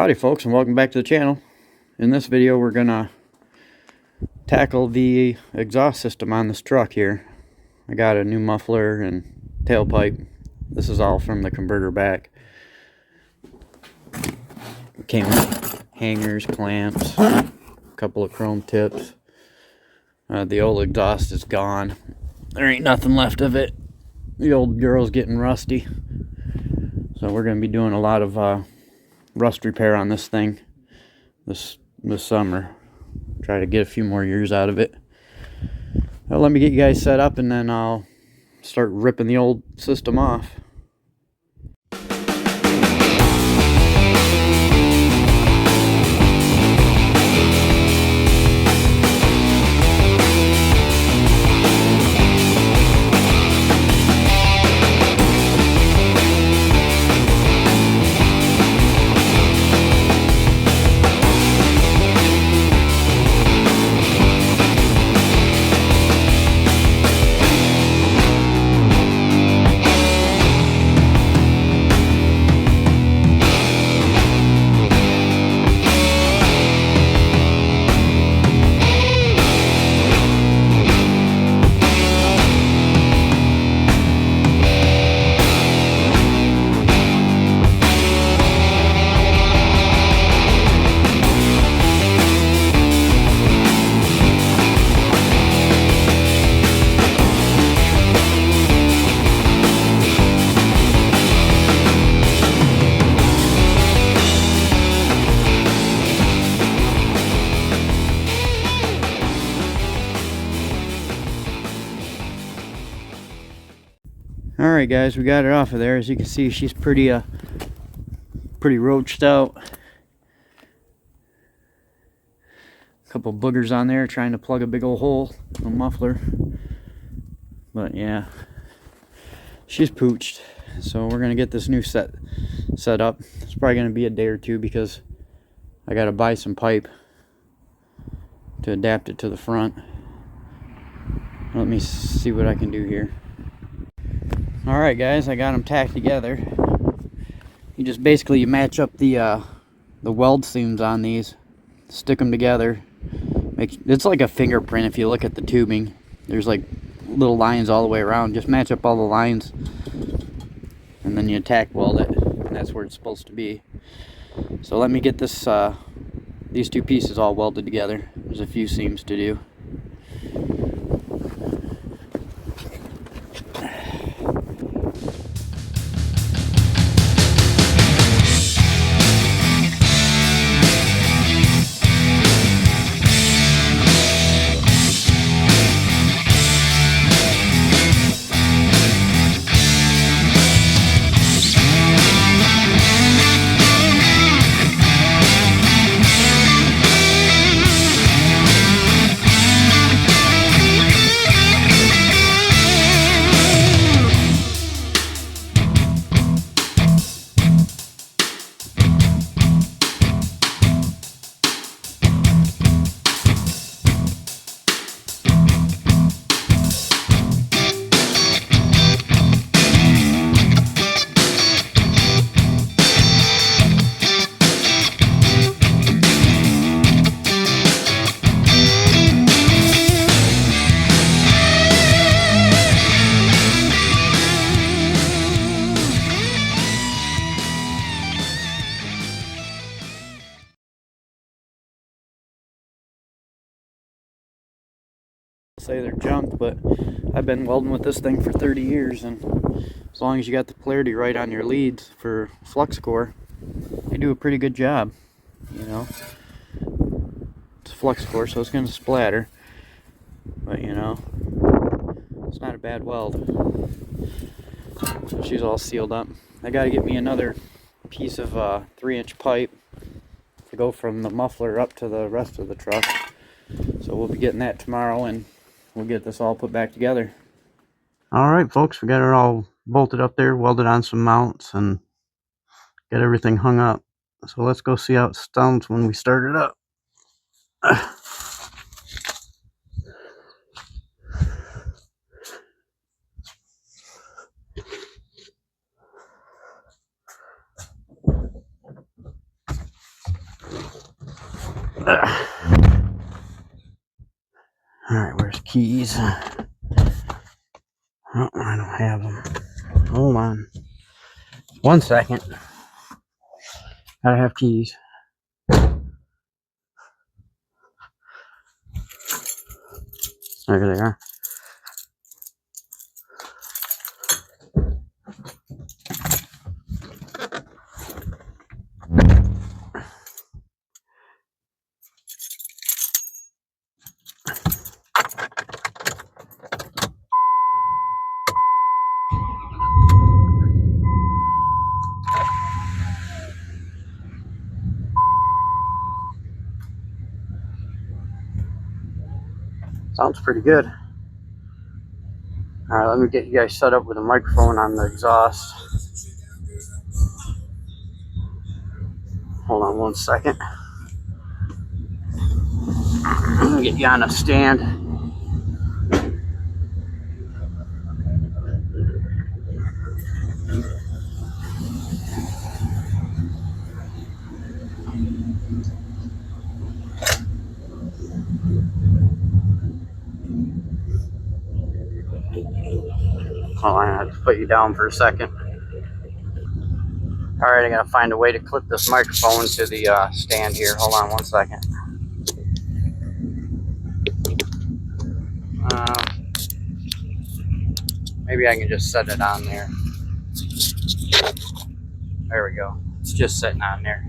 Howdy folks, and welcome back to the channel. In this video we're gonna tackle the exhaust system on this truck here. I got a new muffler and tailpipe. This is all from the converter back. Came with hangers, clamps, a couple of chrome tips. The old exhaust is gone. There ain't nothing left of it. The old girl's getting rusty. So we're gonna be doing a lot of rust repair on this thing this summer. Try to get a few more years out of it. Well, let me get you guys set up and then I'll start ripping the old system off. Alright guys, we got it off of there. As you can see, she's pretty roached out. A couple boogers on there trying to plug a big old hole in the muffler. But yeah, she's pooched. So we're gonna get this new set up. It's probably gonna be a day or two because I gotta buy some pipe to adapt it to the front. Let me see what I can do here. Alright guys, I got them tacked together. You just basically match up the weld seams on these, stick them together. It's like a fingerprint if you look at the tubing. There's like little lines all the way around. Just match up all the lines and then you tack weld it, and that's where it's supposed to be. So let me get this these two pieces all welded together. There's a few seams to do. Say they're junk, but I've been welding with this thing for 30 years, and as long as you got the polarity right on your leads for flux core, they do a pretty good job. You know, it's a flux core, so it's going to splatter, but you know, it's not a bad weld. So she's all sealed up. I got to get me another piece of 3-inch pipe to go from the muffler up to the rest of the truck, so we'll be getting that tomorrow, and we'll get this all put back together. Alright folks, we got it all bolted up there, welded on some mounts, and got everything hung up. So let's go see how it sounds when we start it up. Alright, where's keys? Oh, I don't have them. Hold on. 1 second. Gotta have keys. There they are. Sounds pretty good. Alright, let me get you guys set up with a microphone on the exhaust. Hold on 1 second. Let me get you on a stand. Hold on, I have to put you down for a second. Alright, I gotta find a way to clip this microphone to the stand here. Hold on 1 second. Maybe I can just set it on there. There we go. It's just sitting on there.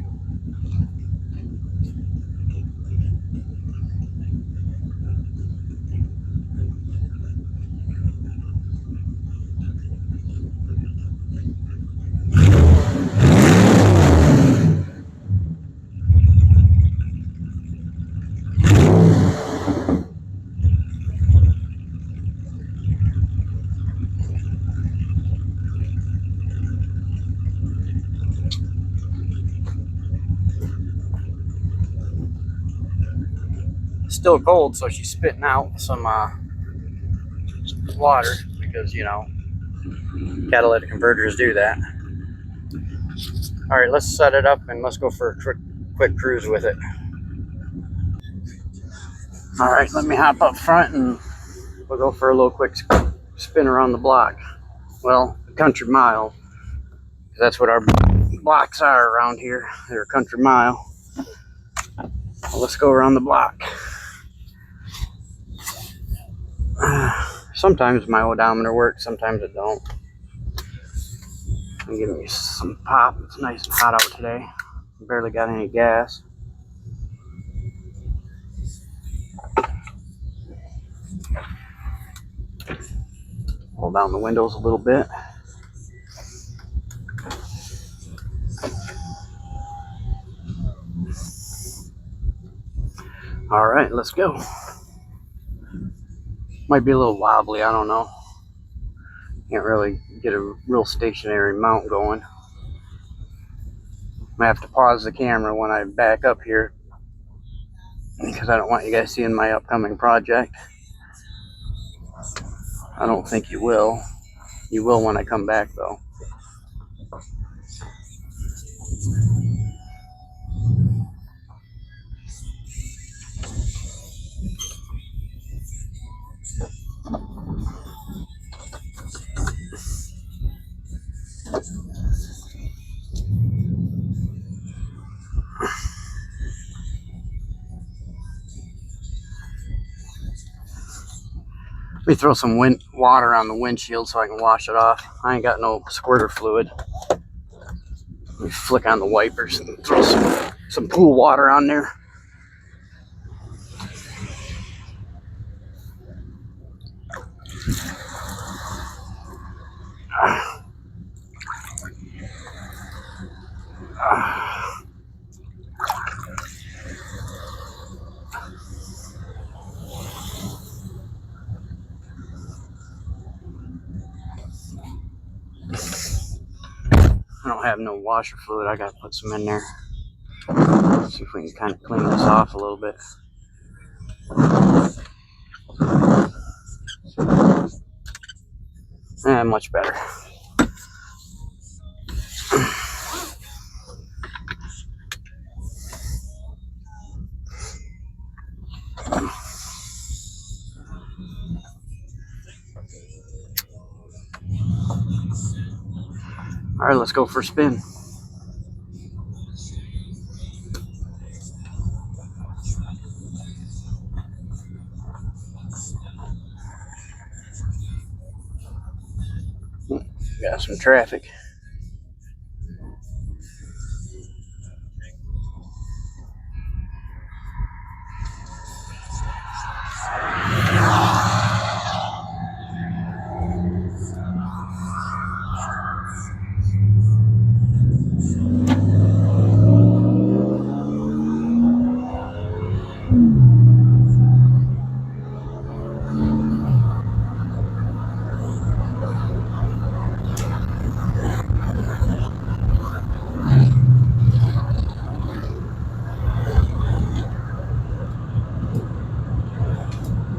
Still cold, so she's spitting out some water because, you know, catalytic converters do that. Alright, let's set it up and let's go for a quick cruise with it. Alright, let me hop up front and we'll go for a little quick spin around the block. Well, a country mile. That's what our blocks are around here. They're a country mile. Well, let's go around the block. Sometimes my odometer works, sometimes it don't. I'm giving you some pop. It's nice and hot out today. Barely got any gas. Pull down the windows a little bit. All right, let's go. Might be a little wobbly, I don't know. Can't really get a real stationary mount going. I have to pause the camera when I back up here because I don't want you guys seeing my upcoming project. I don't think you will. You will when I come back though. Let me throw some water on the windshield so I can wash it off. I ain't got no squirter fluid. Let me flick on the wipers and throw some pool water on there. I don't have no washer fluid. I gotta put some in there. Let's see if we can kind of clean this off a little bit. Much better. All right, let's go for a spin. Got some traffic.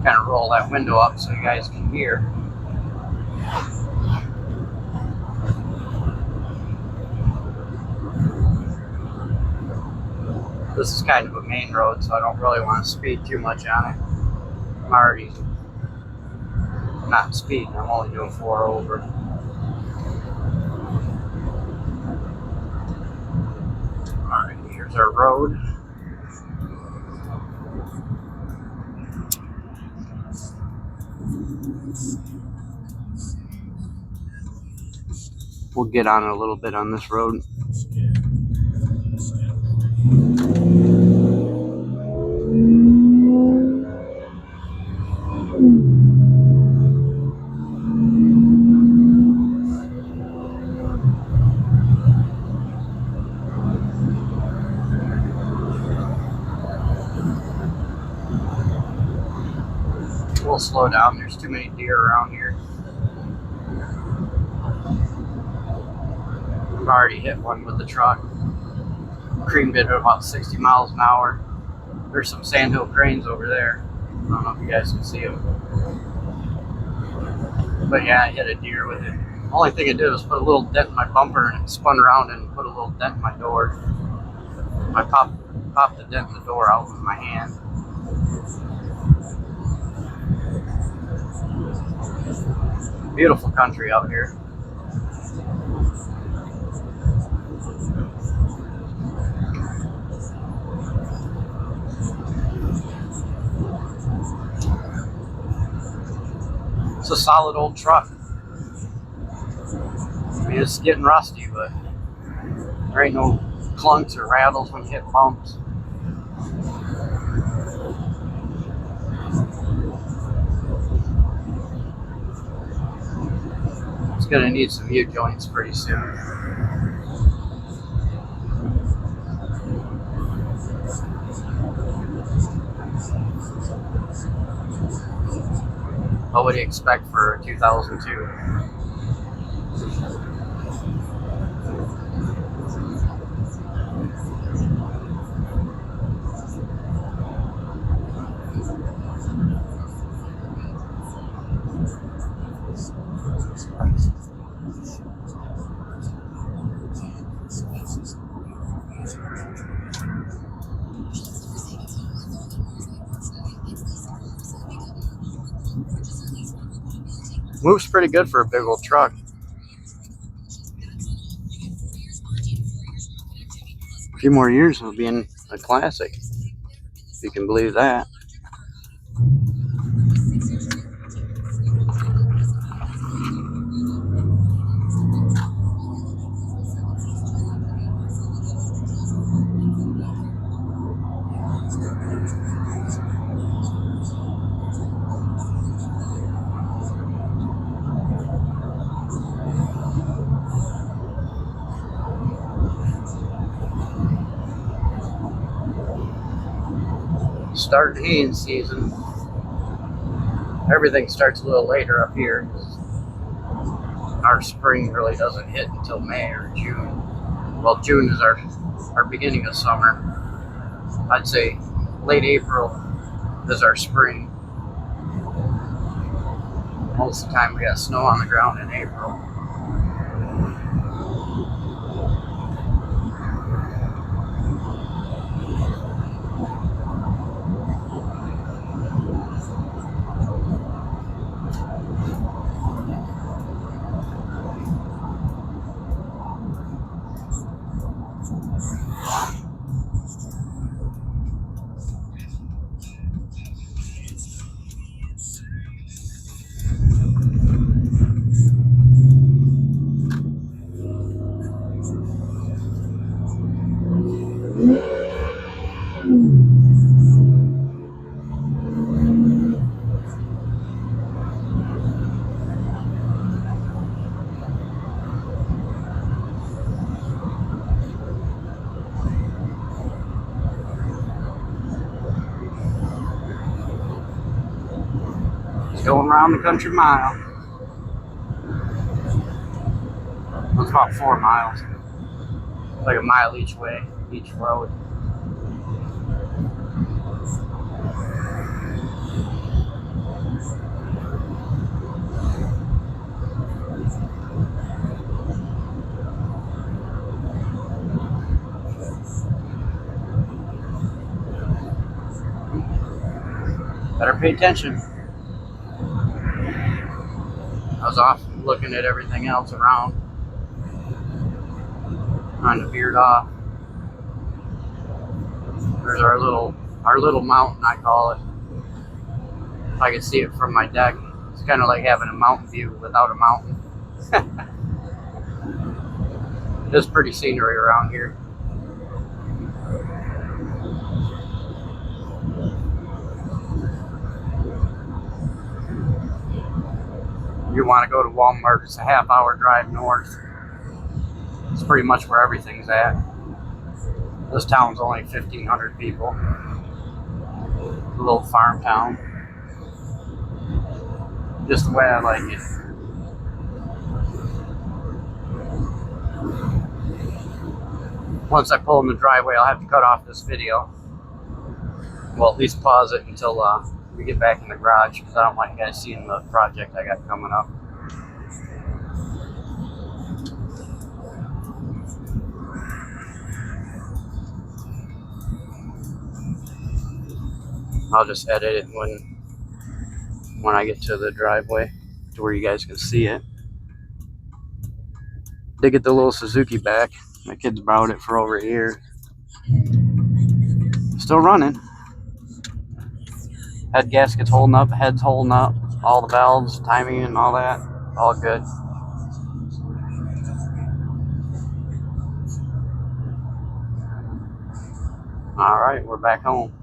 Kind of roll that window up so you guys can hear. This is kind of a main road, so I don't really want to speed too much on it. I'm already not speeding, I'm only doing 4 over. Alright, here's our road. We'll get on a little bit on this road. We'll slow down, there's too many deer around here. I've already hit one with the truck. Creamed it at about 60 miles an hour. There's some sandhill cranes over there. I don't know if you guys can see them. But yeah, I hit a deer with it. The only thing it did was put a little dent in my bumper, and it spun around and put a little dent in my door. I popped the dent in the door out with my hand. Beautiful country out here. It's a solid old truck. I mean, it's getting rusty, but there ain't no clunks or rattles when you hit bumps. It's gonna need some U-joints pretty soon. What do you expect for 2002? Moves pretty good for a big old truck. A few more years it'll be in a classic, if you can believe that. Starting haying season. Everything starts a little later up here. Our spring really doesn't hit until May or June. Well, June is our beginning of summer. I'd say late April is our spring. Most of the time we got snow on the ground in April. Going around the country mile. It's about 4 miles. Like a mile each way, each road. Better pay attention. I was off looking at everything else around, trying to veer off. There's our little mountain, I call it. I can see it from my deck. It's kind of like having a mountain view without a mountain. It's pretty scenery around here. You want to go to Walmart, it's a half-hour drive north. It's pretty much where everything's at. This town's only 1,500 people. A little farm town. Just the way I like it. Once I pull in the driveway, I'll have to cut off this video. Well, at least pause it until we get back in the garage, because I don't want you guys seeing the project I got coming up. I'll just edit it when I get to the driveway to where you guys can see it. Did get the little Suzuki back. My kids borrowed it for over a year. Still running. Head gasket's holding up, head's holding up, all the valves, timing and all that, all good. Alright, we're back home.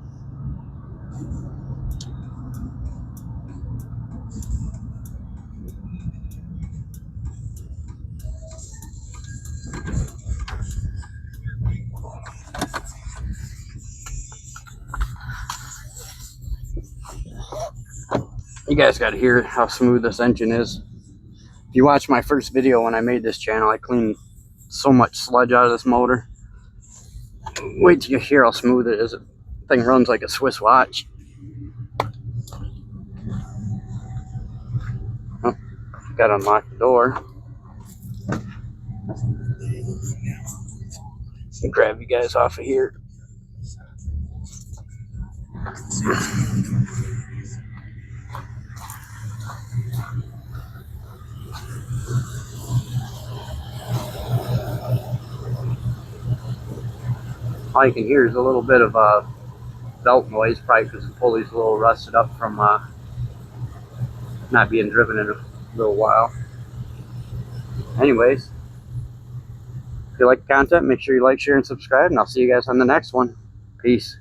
You guys got to hear how smooth this engine is. If you watch my first video when I made this channel, I cleaned so much sludge out of this motor. Wait till you hear how smooth it is. The thing runs like a Swiss watch. Oh, got to unlock the door. Grab you guys off of here. All you can hear is a little bit of belt noise, probably because the pulley's a little rusted up from not being driven in a little while. Anyways, if you like the content, make sure you like, share, and subscribe, and I'll see you guys on the next one. Peace.